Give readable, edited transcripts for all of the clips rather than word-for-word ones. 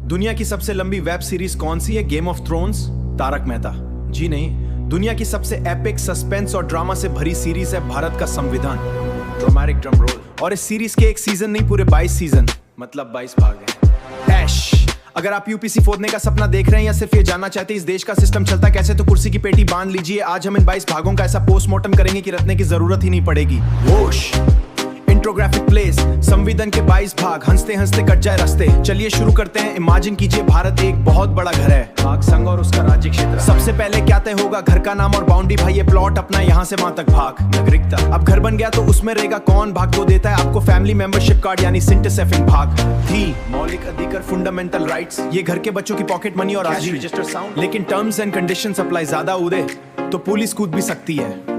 दुनिया की सबसे लंबी वेब सीरीज कौन सी है? Game of thrones? Tarak Mehta? जी नहीं, दुनिया की सबसे एपिक सस्पेंस और ड्रामा से भरी सीरीज है भारत का संविधान। Dramatic drum roll. और इस सीरीज के एक सीजन नहीं, पूरे 22 सीजन, मतलब 22 भाग हैं। ऐश, अगर आप यूपीसी फोड़ने का सपना देख रहे हैं या सिर्फ ये जानना चाहते हैं इस देश का सिस्टम चलता कैसे, तो कुर्सी की पेटी बांध लीजिए। आज हम इन 22 भागों का ऐसा पोस्टमार्टम करेंगे कि रटने की जरूरत ही नहीं पड़ेगी। वोश इंट्रोग्राफिक प्लेस, संविधान के 22 भाग, हंसते हंसते कट जाए रास्ते। चलिए शुरू करते हैं। इमेजिन कीजिए भारत एक बहुत बड़ा घर है, भाग संघ और उसका राज्य क्षेत्र। सबसे पहले क्या तय होगा? घर का नाम और बाउंड्री। भाई ये प्लॉट अपना यहाँ से वहां तक भाग। नागरिकता, अब घर बन गया तो उसमें रहेगा कौन? भाग 2 देता है आपको फैमिली मेंबरशिप कार्ड यानी सिंटिसेफिंग भाग। धी मौलिक अधिकार, फंडामेंटल राइट्स, ये घर के बच्चों की पॉकेट मनी और आज रजिस्टर साउंड। लेकिन टर्म्स एंड कंडीशंस अप्लाई, ज्यादा उड़े तो पुलिस कूद भी सकती है।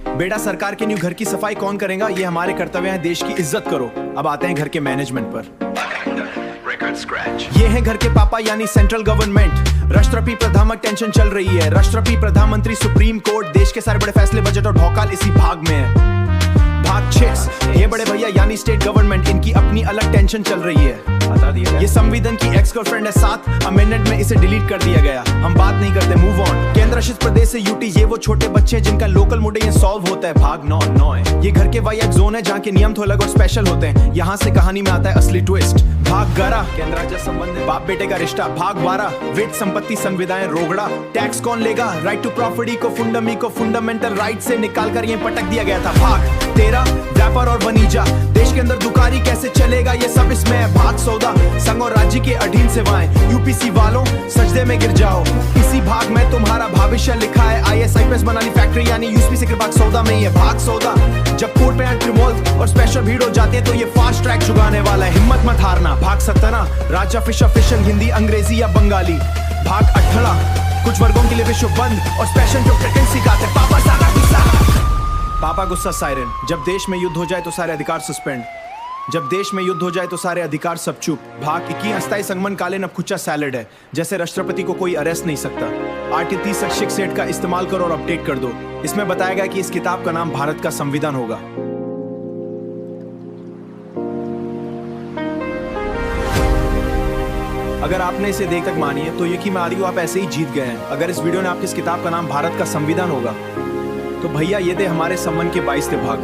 बेटा सरकार के न्यू घर की सफाई कौन करेगा? ये हमारे कर्तव्य है, देश की इज्जत करो। अब आते हैं घर के मैनेजमेंट पर। ये है घर के पापा यानी सेंट्रल गवर्नमेंट। राष्ट्रपति प्रधानमंत्री टेंशन चल रही है। राष्ट्रपति प्रधानमंत्री सुप्रीम कोर्ट, देश के सारे बड़े फैसले बजट और भौकाल इसी भाग में है। भाग 6, ये बड़े भैया यानी स्टेट गवर्नमेंट, इनकी अपनी अलग टेंशन चल रही है। बता दिया ये संविधान की एक्स गर्लफ्रेंड है। 7 अमेंडमेंट में इसे डिलीट कर दिया गया। हम बात नहीं करते, मूव ऑन। केंद्र शासित प्रदेश से यूटी, ये वो छोटे बच्चे जिनका लोकल मुद्दे ये सॉल्व होता है। भाग 9 है, ये घर के वाई एक जोन है जहाँ के नियम तो अलग और स्पेशल होते हैं। यहाँ से कहानी में आता है असली ट्विस्ट। भाग 11, केंद्र राज्य संबंध, बाप बेटे का रिश्ता। भाग 12, वित्त संपत्ति संविधान रोगड़ा। टैक्स कौन लेगा? राइट टू प्रॉपर्टी को फंडामेंटल राइट से निकाल कर ये पटक दिया गया था। भाग 13, व्यापार और वाणिज्य, देश के अंदर दुकानी कैसे चलेगा ये सब इसमें है। भाग 14, संघ और राज्य के अधीन सेवाएं, यूपीसी वालों सजदे में गिर जाओ। इसी भाग में तुम्हारा भविष्य लिखा है। आईएएस आईपीएस बनानी फैक्ट्री यानी यूपीसी के भाग 14 में ही है। भाग 14, जब कोर्ट पे एंट्री और स्पेशल भीड़ हो जाती है तो ये फास्ट ट्रैक जुगाने वाला है, हिम्मत मत हारना। भाग 17, राज्य ऑफिशियल हिंदी, अंग्रेजी या बंगाली। भाग 18, कुछ वर्गों के लिए विश्व बंद और स्पेशल जो सिखाते। पापा सारा गुस्सा, पापा गुस्सा सायरन। जब देश में युद्ध हो जाए तो सारे अधिकार सस्पेंड। जब देश में युद्ध हो जाए तो सारे अधिकार सब चुप। भाग 21, अस्थायी संगमन कालीन अब कुछ सैलड है, जैसे राष्ट्रपति को कोई अरेस्ट नहीं सकता। आर्टिकल 30 शैक्षिक सेट का इस्तेमाल करो और अपडेट कर दो। इसमें बताया गया कि इस किताब का नाम भारत का संविधान होगा। अगर आपने इसे देख तक मानी है तो यकीन मानिए आप ऐसे ही जीत गए हैं। अगर इस वीडियो ने आपकी इस किताब का नाम भारत का संविधान होगा तो भैया ये थे हमारे संबंध के 22 भाग।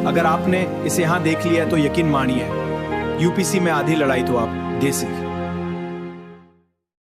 अगर आपने इसे यहाँ देख लिया है तो यकीन मानिए यूपीसी में आधी लड़ाई तो आप देसी।